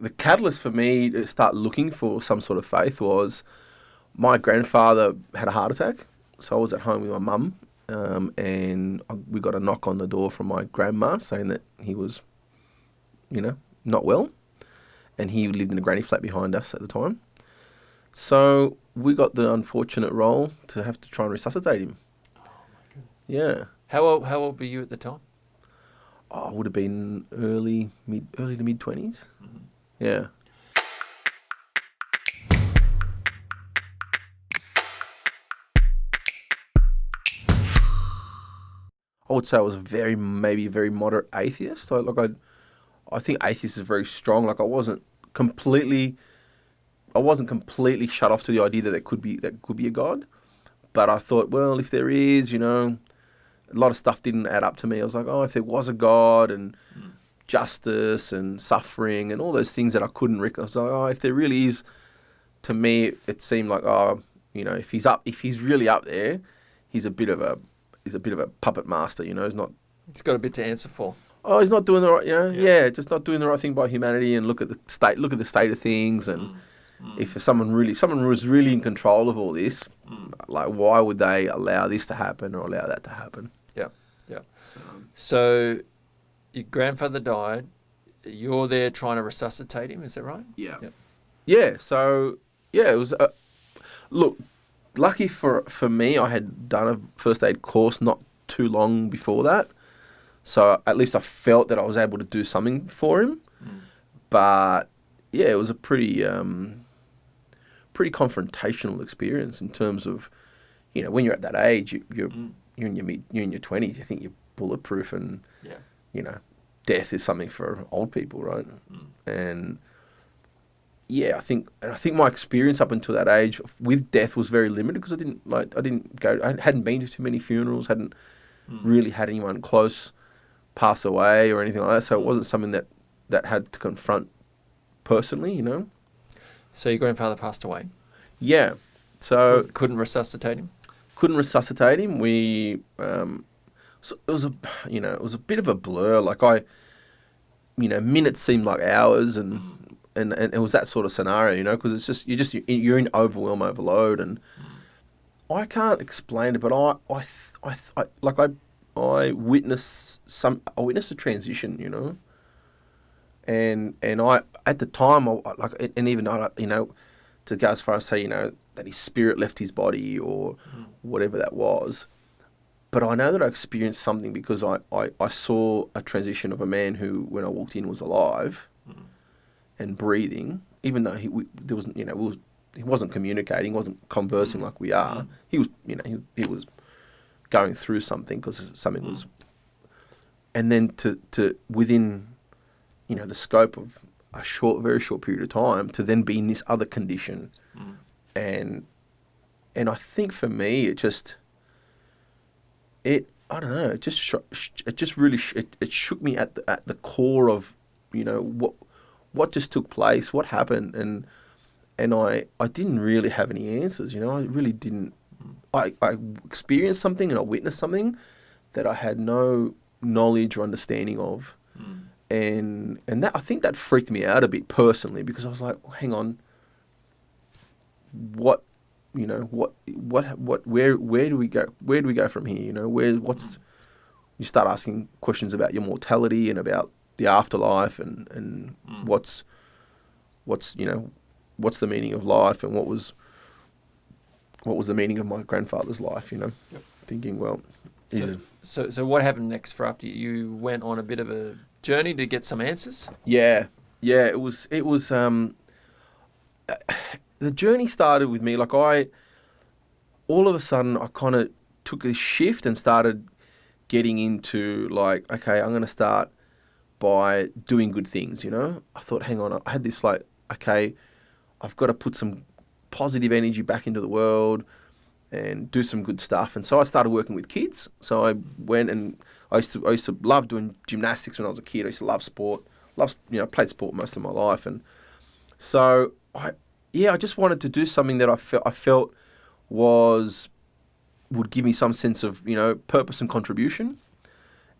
The catalyst for me to start looking for some sort of faith was my grandfather had a heart attack. So I was at home with my mum, and we got a knock on the door from my grandma saying that he was, not well. And he lived in a granny flat behind us at the time. So we got the unfortunate role to have to try and resuscitate him. Oh, my goodness. Yeah. How old were you at the time? I would have been early to mid 20s. Mm-hmm. Yeah. I would say I was maybe a very moderate atheist. I think atheist is very strong. Like I wasn't completely shut off to the idea that there could be a God. But I thought, well, if there is, a lot of stuff didn't add up to me. I was like, oh, if there was a God and justice and suffering and all those things that I couldn't recognize, I was like, oh, if there really is, to me, it seemed like, if he's really up there, he's a bit of a puppet master. He's not. He's got a bit to answer for. Oh, he's not doing the right, just not doing the right thing by humanity. And look at the state of things. And if someone was really in control of all this, like why would they allow this to happen or allow that to happen? Yeah. So your grandfather died. You're there trying to resuscitate him. Is that right? Yeah. Yep. Yeah. So it was. Look, lucky for me, I had done a first aid course not too long before that. So at least I felt that I was able to do something for him. But yeah, it was a pretty confrontational experience in terms of, when you're at that age, you're in your 20s, you think you're bulletproof, and death is something for old people, right? And yeah, I think my experience up until that age with death was very limited because I hadn't been to too many funerals, hadn't really had anyone close pass away or anything like that. So it wasn't something that had to confront personally, So your grandfather passed away? Yeah. So couldn't resuscitate him? Couldn't resuscitate him. So it was a bit of a blur. Like minutes seemed like hours, and it was that sort of scenario, because it's just you're in overload, and I can't explain it, but I witnessed a transition, and I at the time to go as far as say that his spirit left his body or whatever that was. But I know that I experienced something because I saw a transition of a man who, when I walked in, was alive and breathing, even though he wasn't communicating, wasn't conversing like we are. He was, he was going through something because something was, and then to within, the scope of a very short period of time to then be in this other condition, and I think for me it I don't know. It just really shook me at the core of what just took place, what happened, and I didn't really have any answers. I really didn't. I experienced something and I witnessed something that I had no knowledge or understanding of, and that I think that freaked me out a bit personally because I was like, hang on, where do we go? Where do we go from here? You start asking questions about your mortality and about the afterlife and what's the meaning of life and what was the meaning of my grandfather's life, Yep. Thinking, well, so what happened next for after you went on a bit of a journey to get some answers? Yeah, it was the journey started with me, all of a sudden I kind of took a shift and started getting into okay, I'm going to start by doing good things, I thought, hang on, I had this okay, I've got to put some positive energy back into the world and do some good stuff. And so I started working with kids. So I went and I used to love doing gymnastics when I was a kid. I used to love sport, played sport most of my life. And so I just wanted to do something that I felt would give me some sense of, purpose and contribution.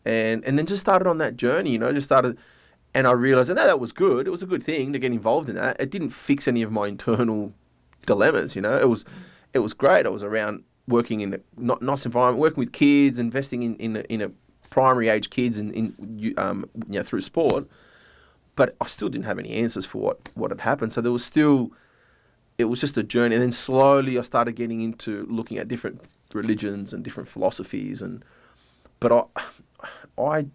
And then just started on that journey, And I realised that was good. It was a good thing to get involved in that. It didn't fix any of my internal dilemmas, you know. It was great. I was around working in a nice environment, working with kids, investing in a primary age kids through sport. But I still didn't have any answers for what had happened. So it was just a journey. And then slowly I started getting into looking at different religions and different philosophies. But I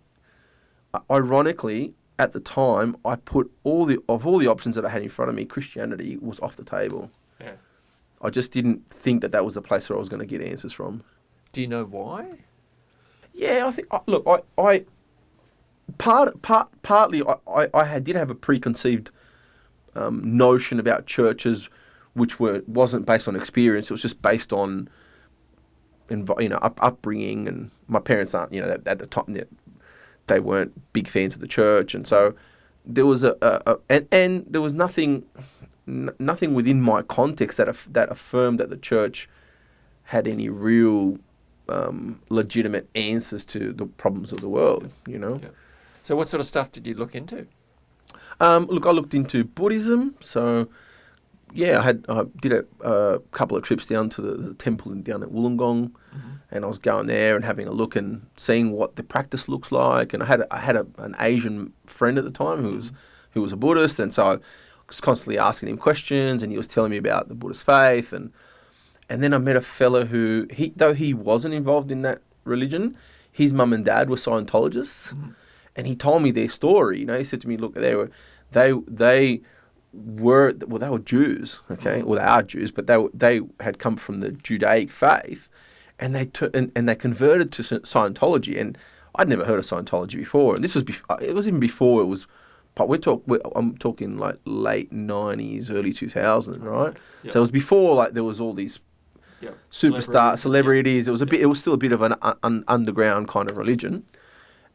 ironically, at the time, I put all the options that I had in front of me, Christianity was off the table. Yeah. I just didn't think that was the place where I was going to get answers from. Do you know why? Yeah, I think. Look, I partly I did have a preconceived notion about churches, which wasn't based on experience. It was just based on upbringing, and my parents aren't at the time they weren't big fans of the church, and so there was and there was nothing within my context that affirmed that the church had any real legitimate answers to the problems of the world. Yeah. So what sort of stuff did you look into? Look, I looked into Buddhism. So yeah, I did a couple of trips down to the temple down at Wollongong. And I was going there and having a look and seeing what the practice looks like. And I had an Asian friend at the time who was a Buddhist, and so I was constantly asking him questions, and he was telling me about the Buddhist faith. And then I met a fella who, though he wasn't involved in that religion, his mum and dad were Scientologists, and he told me their story. He said to me, "Look, they were Jews, okay? Well, they are Jews, but they had come from the Judaic faith." And they converted to Scientology, and I'd never heard of Scientology before. And this was it was even before it was. But I'm talking like late '90s, early 2000s, right? Yep. So it was before there was all these superstar celebrities. Yep. It was still a bit of an underground kind of religion.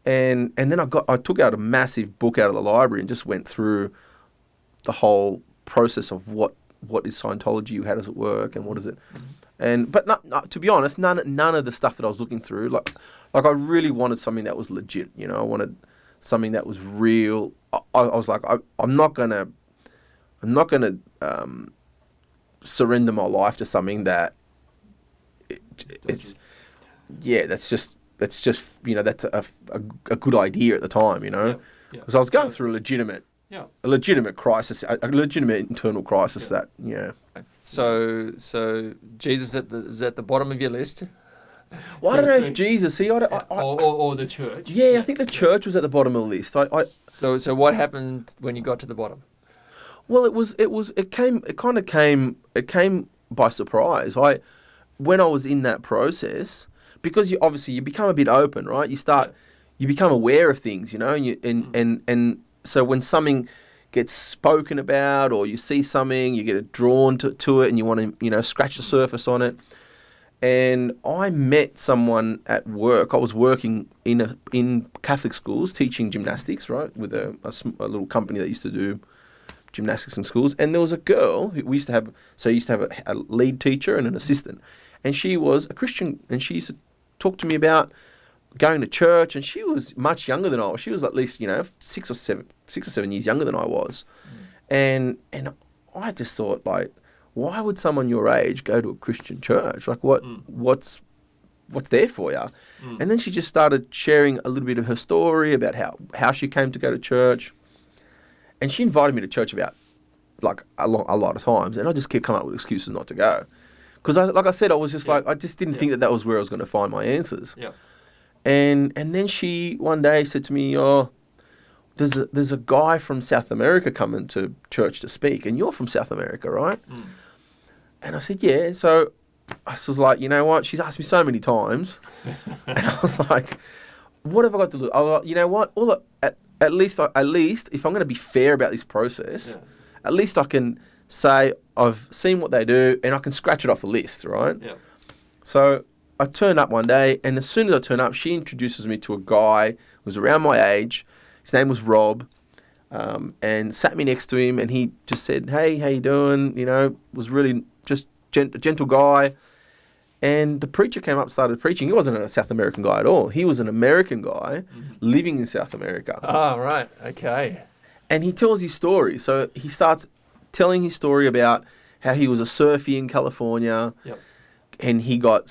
And then I took out a massive book out of the library and just went through the whole process of what is Scientology, how does it work, and what is it. But not, to be honest, none of the stuff that I was looking through, like I really wanted something that was legit. I wanted something that was real. I was like, I'm not gonna surrender my life to something that that's just that's a good idea at the time. Because I was going through a legitimate crisis, a legitimate internal crisis. So Jesus is at the bottom of your list. Well, I don't know if Jesus. Or the church. Yeah, I think the church was at the bottom of the list. So what happened when you got to the bottom? Well, it came by surprise. When I was in that process, because you become a bit open, right? You become aware of things, and so when something gets spoken about, or you see something, you get drawn to it, and you want to, scratch the surface on it. And I met someone at work. I was working in Catholic schools teaching gymnastics, right, with a little company that used to do gymnastics in schools. And there was a girl who we used to have. So I used to have a lead teacher and an assistant, and she was a Christian, and she used to talk to me about going to church. And she was much younger than I was. She was at least 6 or 7 years younger than I was, and I just thought, like, why would someone your age go to a Christian church? Like, what's there for you? And then she just started sharing a little bit of her story about how she came to go to church. And she invited me to church about, like, a lot of times. And I just kept coming up with excuses not to go. Because, like I said, I was just like, I just didn't think that was where I was going to find my answers. Yeah. And then she one day said to me, there's a guy from South America coming to church to speak. And you're from South America, right? And I said, yeah. So I was like, you know what? She's asked me so many times. And I was like, what have I got to do? I was like, you know what? At least, if I'm going to be fair about this process, at least I can say I've seen what they do and I can scratch it off the list, right? Yeah. So I turned up one day, and as soon as I turn up, she introduces me to a guy who was around my age. His name was Rob. And sat me next to him, and he just said, "Hey, how you doing?" Was really just a gentle guy. And the preacher came up, started preaching. He wasn't a South American guy at all. He was an American guy living in South America. Oh, right. Okay. And he tells his story. So he starts telling his story about how he was a surfer in California. Yep. And he got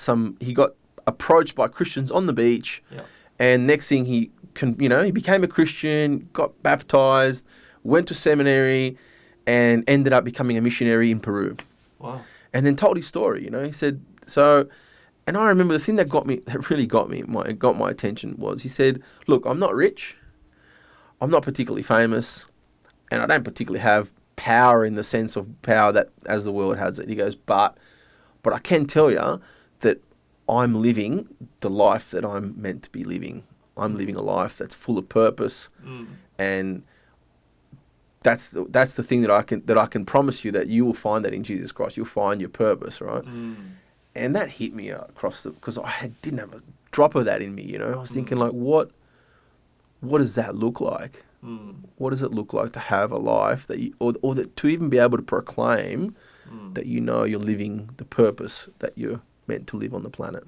approached by Christians on the beach. Yep. And next thing he became a Christian, got baptized, went to seminary, and ended up becoming a missionary in Peru. Wow. And then told his story, He said, and I remember the thing that really got my attention was he said, look, I'm not rich, I'm not particularly famous, and I don't particularly have power in the sense of power that as the world has it. He goes, but I can tell you that I'm living the life that I'm meant to be living. I'm living a life that's full of purpose, and that's the thing that I can promise you, that you will find that in Jesus Christ. You'll find your purpose, right? And that hit me because I didn't have a drop of that in me. I was thinking like, what does that look like? What does it look like to have a life that or that to even be able to proclaim that you're living the purpose that you're meant to live on the planet?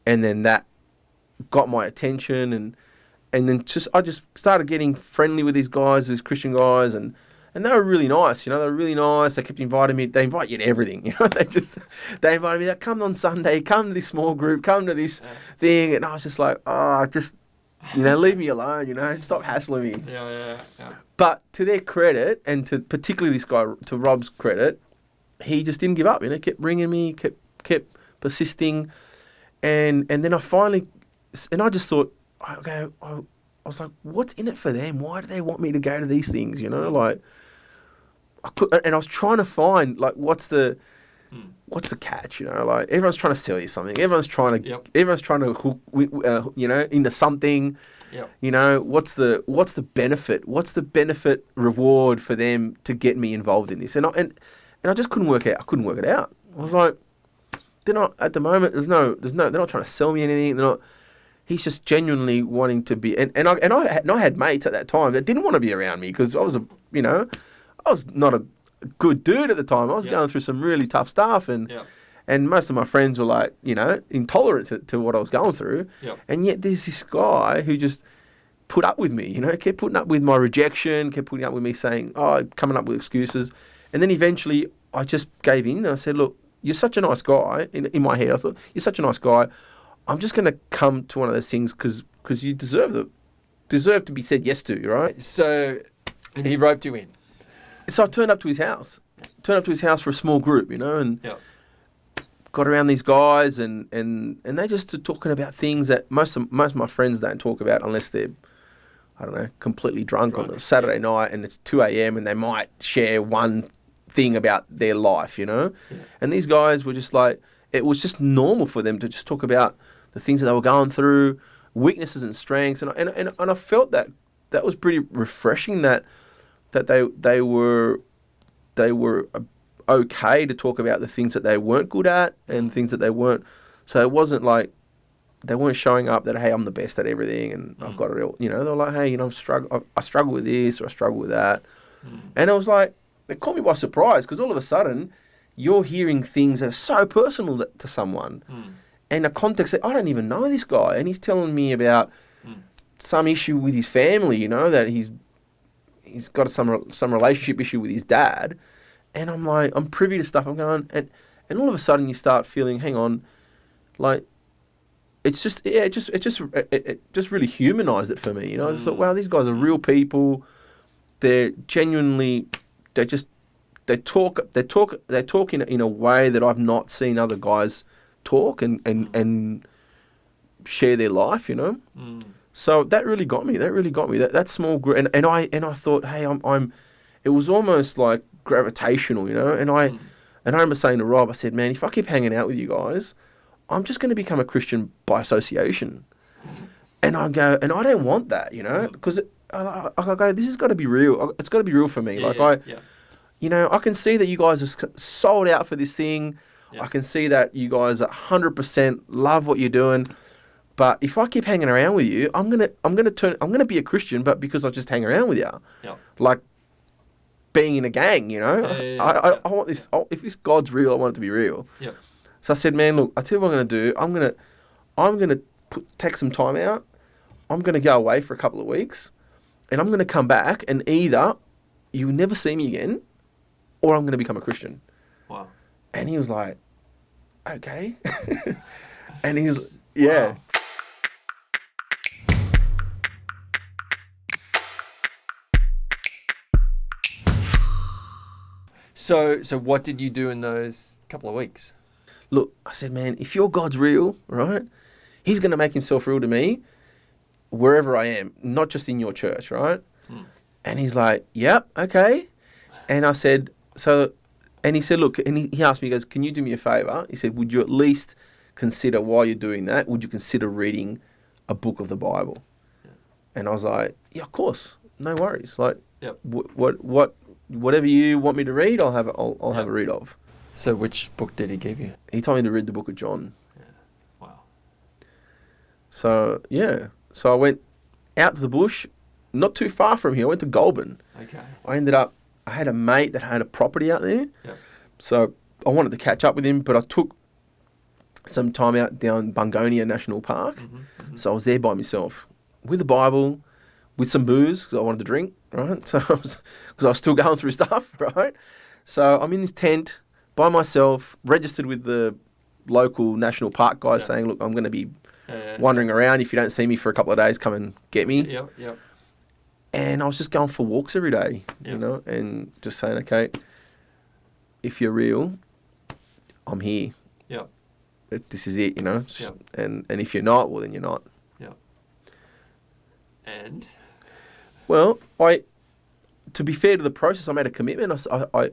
And then that got my attention, and then I just started getting friendly with these guys, these Christian guys, and they were really nice. They were really nice. They kept inviting me. They invite you to everything. They invited me to come on Sunday, come to this small group, come to this thing, and I was just like, leave me alone. Stop hassling me. Yeah. But to their credit, and to particularly this guy, to Rob's credit, he just didn't give up. Kept ringing me, kept persisting, and then I finally, and I just thought, okay, I was like, what's in it for them? Why do they want me to go to these things? Like, and I was trying to find like what's the catch? Like everyone's trying to sell you something. Everyone's trying to hook into something. Yep. What's the benefit? What's the benefit reward for them to get me involved in this? And I just couldn't work it out. I couldn't work it out. I was like, they're not at the moment. They're not trying to sell me anything. They're not. He's just genuinely wanting to be, and I had mates at that time that didn't want to be around me because I was I was not a good dude at the time. I was going through some really tough stuff, and most of my friends were like, intolerant to what I was going through, and yet there's this guy who just put up with me, kept putting up with my rejection, kept putting up with me saying, coming up with excuses, and then eventually I just gave in and I said, look, you're such a nice guy. In my head, I thought, you're such a nice guy. I'm just going to come to one of those things because you deserve to be said yes to, right? So he roped you in. So I turned up to his house for a small group, and got around these guys, and they just are talking about things that most of my friends don't talk about unless they're, I don't know, completely drunk on a Saturday night and it's 2 a.m. and they might share one thing about their life, And these guys were just like, it was just normal for them to just talk about the things that they were going through, weaknesses and strengths, and I felt that was pretty refreshing. That they were okay to talk about the things that they weren't good at and things that they weren't. So it wasn't like they weren't showing up that, hey, I'm the best at everything and I've got it all. They were like, hey, I struggle with this or I struggle with that, and it was like it caught me by surprise because all of a sudden you're hearing things that are so personal to someone. In a context that I don't even know this guy, and he's telling me about some issue with his family, that he's got some relationship issue with his dad, and I'm like, I'm privy to stuff. I'm going, and all of a sudden you start feeling, hang on, like it just really humanized it for me, I just thought, wow, these guys are real people. They're genuinely, they're talk in a way that I've not seen other guys talk and share their life, So that really got me. That small group, and I thought, hey, I'm. It was almost like gravitational, And I remember saying to Rob, I said, man, if I keep hanging out with you guys, I'm just going to become a Christian by association. And I go, and I don't want that, because I go, this has got to be real. It's got to be real for me. I can see that you guys are sold out for this thing. I can see that you guys 100% love what you're doing, but if I keep hanging around with you, I'm gonna be a Christian, but because I just hang around with you, like being in a gang, I want this. If this God's real, I want it to be real. So I said, man, look, I tell you what I'm going to do. I'm going to take some time out. I'm going to go away for a couple of weeks, and I'm going to come back, and either you never see me again, or I'm going to become a Christian. Wow. And he was like, okay. And he's, yeah. Wow. So what did you do in those couple of weeks? Look, I said, man, if your God's real, right, he's going to make himself real to me wherever I am, not just in your church, right? And he's like, yep, okay. And I said, and he said, look, and he asked me, he goes, can you do me a favor? He said, would you at least consider, while you're doing that, would you consider reading a book of the Bible? Yeah. And I was like, yeah, of course, no worries. Like, yep. Whatever you want me to read, I'll have a read of. So which book did he give you? He told me to read the book of John. Yeah. Wow. So, yeah. So I went out to the bush, not too far from here. I went to Goulburn. Okay. I had a mate that had a property out there. Yep. So I wanted to catch up with him, but I took some time out down Bungonia National Park. Mm-hmm. So I was there by myself with a Bible, with some booze because I wanted to drink, right? So because I was still going through stuff, right? So I'm in this tent by myself, registered with the local national park guys, saying, look, I'm going to be wandering around. If you don't see me for a couple of days, come and get me. Yep. And I was just going for walks every day, you know, and just saying, okay, if you're real, I'm here. Yep. This is it, you know. Yep. And if you're not, well, then you're not. Yep. And? Well, to be fair to the process, I made a commitment. I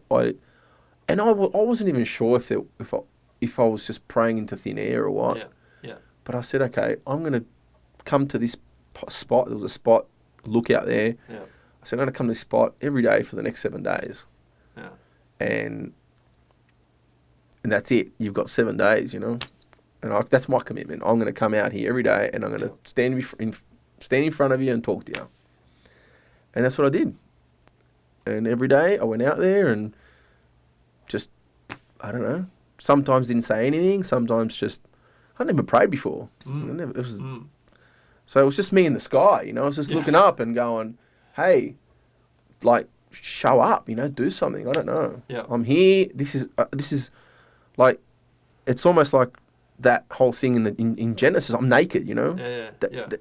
wasn't even sure if I was just praying into thin air or what. Yeah. But I said, okay, I'm going to come to this spot. There was a spot, look out there. Yeah. I said, I'm going to come to this spot every day for the next 7 days. Yeah. And that's it. You've got 7 days, you know. And that's my commitment. I'm going to come out here every day and I'm going to stand in front of you and talk to you. And that's what I did. And every day I went out there and just, I don't know, sometimes didn't say anything, sometimes just, I never prayed before. So it was just me in the sky, you know. I was just looking up and going, hey, like, show up, you know, do something. I don't know. Yeah. I'm here. This is like, it's almost like that whole thing in Genesis. I'm naked, you know.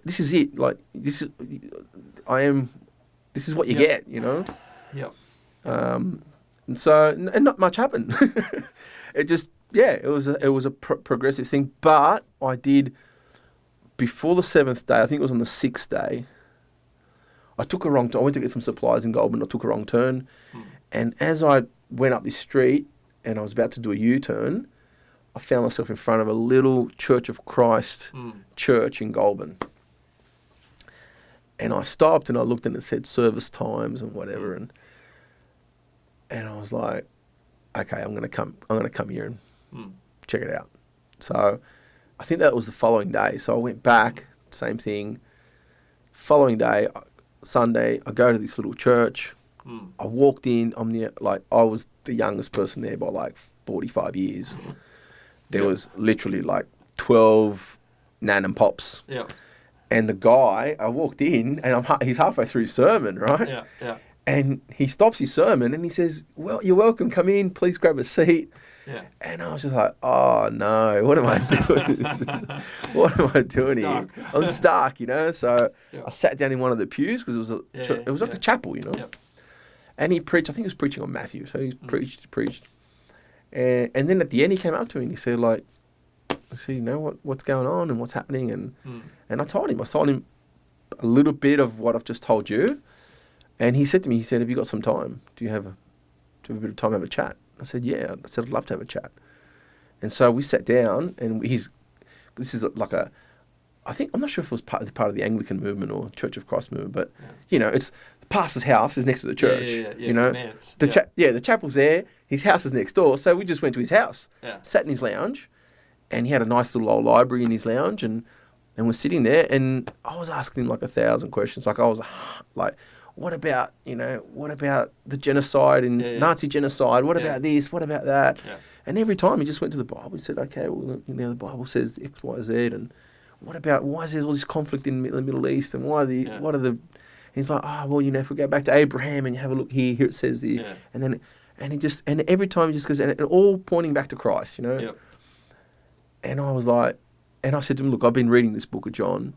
This is it. Like, this is what you get, you know. Yep. And so, and not much happened. It just, it was a progressive thing. But I did, before the 7th day, I think it was on the 6th day, I took a wrong turn. I went to get some supplies in Goulburn. I took a wrong turn. And as I went up this street and I was about to do a U-turn, I found myself in front of a little Church of Christ church in Goulburn. And I stopped and I looked and it said service times and whatever. And I was like, okay, I'm going to come here and check it out. So I think that was the following day. So I went back, same thing. Following day, Sunday, I go to this little church. I walked in. I was the youngest person there by like 45 years. There was literally like 12 nan and pops. Yeah. And the guy, I walked in and he's halfway through his sermon, right? Yeah. And he stops his sermon and he says, well, you're welcome, come in, please grab a seat. Yeah. And I was just like, oh no, what am I doing? What am I doing here? I'm stuck, you know? So I sat down in one of the pews because it was like a chapel, you know? Yep. And he preached, I think he was preaching on Matthew. So he preached. And then at the end he came up to me and he said, like, I said, you know, what's going on and what's happening? And I told him a little bit of what I've just told you. And he said to me, have you got some time? Do you have a bit of time to have a chat? I said, yeah. I said, I'd love to have a chat. And so we sat down and this is like I'm not sure if it was part of the Anglican movement or Church of Christ movement, but, you know, it's the pastor's house is next to the church, you know. The chapel's there, his house is next door. So we just went to his house, sat in his lounge, and he had a nice little old library in his lounge and we're sitting there and I was asking him like 1,000 questions. Like I was like, what about the genocide and Nazi genocide? What about this? What about that? And every time he just went to the Bible. He said, okay, well, the Bible says X, Y, Z, and what about, why is there all this conflict in the Middle East, and what are the, and he's like, well, if we go back to Abraham and you have a look here it says the, and he just, and every time he just goes, and all pointing back to Christ, Yep. And I was like, and I said to him, look, I've been reading this book of John,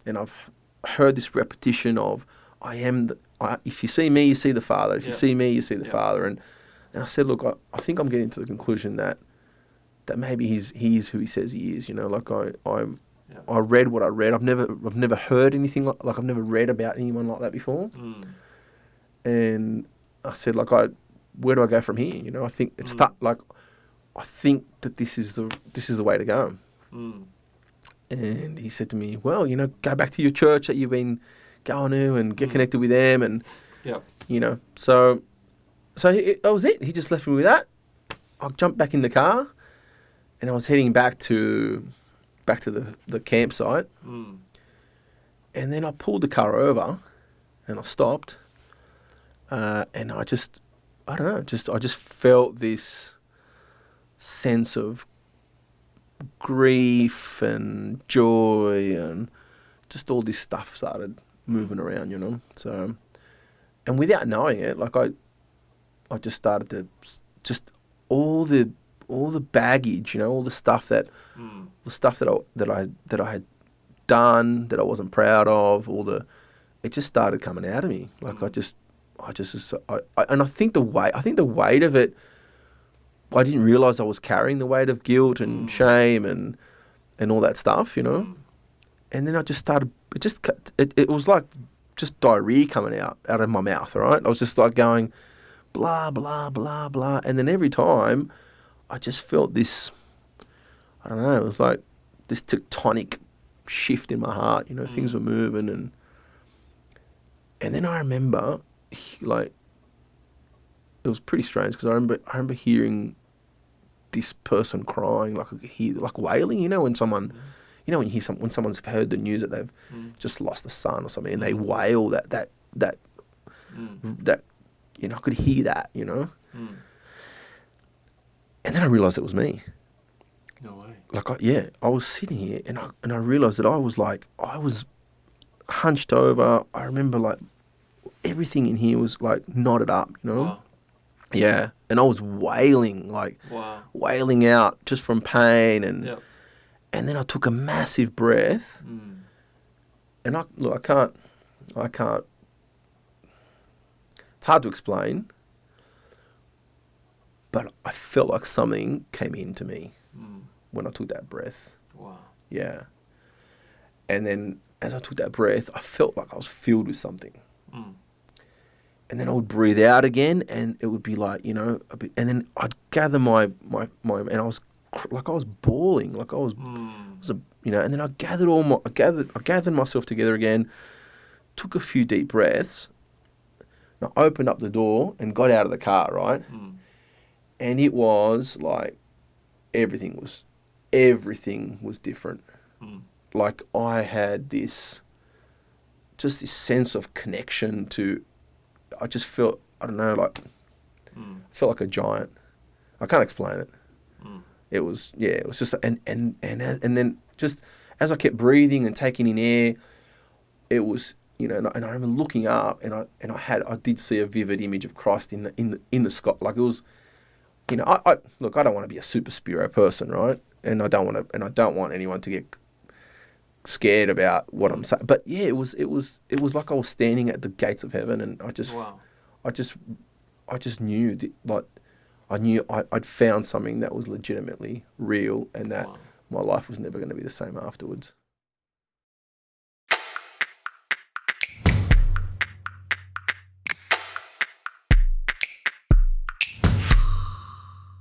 and I've heard this repetition of, if you see me, you see the Father. If you see me, you see the Father. And I said, look, I think I'm getting to the conclusion that maybe he is who he says he is. Like I read what I read. I've never heard anything like I've never read about anyone like that before. And I said, like, where do I go from here? I think it's I think that this is the way to go. And he said to me, well, go back to your church that you've been going to and get connected with them, and so that was it. He just left me with that. I jumped back in the car, and I was heading back to the campsite. And then I pulled the car over, and I stopped, and I just felt this sense of grief and joy, and just all this stuff started moving around, So, and without knowing it, like I just started to just all the baggage, all the stuff that I had done that I wasn't proud of, it just started coming out of me. Like I think the weight of it, I didn't realize I was carrying the weight of guilt and shame and all that stuff, And then I just started, it was like just diarrhea coming out of my mouth, right? I was just like going, blah, blah, blah, blah. And then every time I just felt this, I don't know, it was like this tectonic shift in my heart, things were moving. And then I remember, like, it was pretty strange because I remember hearing this person crying, like wailing, when someone, when you hear when someone's heard the news that they've just lost a son or something, and they wail that I could hear that, And then I realised it was me. No way. Like I was sitting here and I realised that I was hunched over. I remember like everything in here was like knotted up, Wow. Yeah, and I was wailing, wailing out just from pain, and then I took a massive breath, and I can't. It's hard to explain, but I felt like something came into me when I took that breath. Wow. Yeah, and then as I took that breath, I felt like I was filled with something. And then I would breathe out again, and it would be like, and then I'd gather my and I was like, I was bawling, like I was, and then I gathered myself together again, took a few deep breaths, and I opened up the door and got out of the car, right? And it was like, everything was different. Like I had this sense of connection to, I just felt, I don't know, like, felt like a giant. I can't explain it. It was just, and then just as I kept breathing and taking in air, it was, and I remember looking up, and I did see a vivid image of Christ in the sky. Like it was, I don't want to be a super spiro person, right? And I don't want anyone to get scared about what I'm saying, but yeah, it was like I was standing at the gates of heaven, and I just knew that, like, I knew I'd found something that was legitimately real, and that my life was never going to be the same afterwards.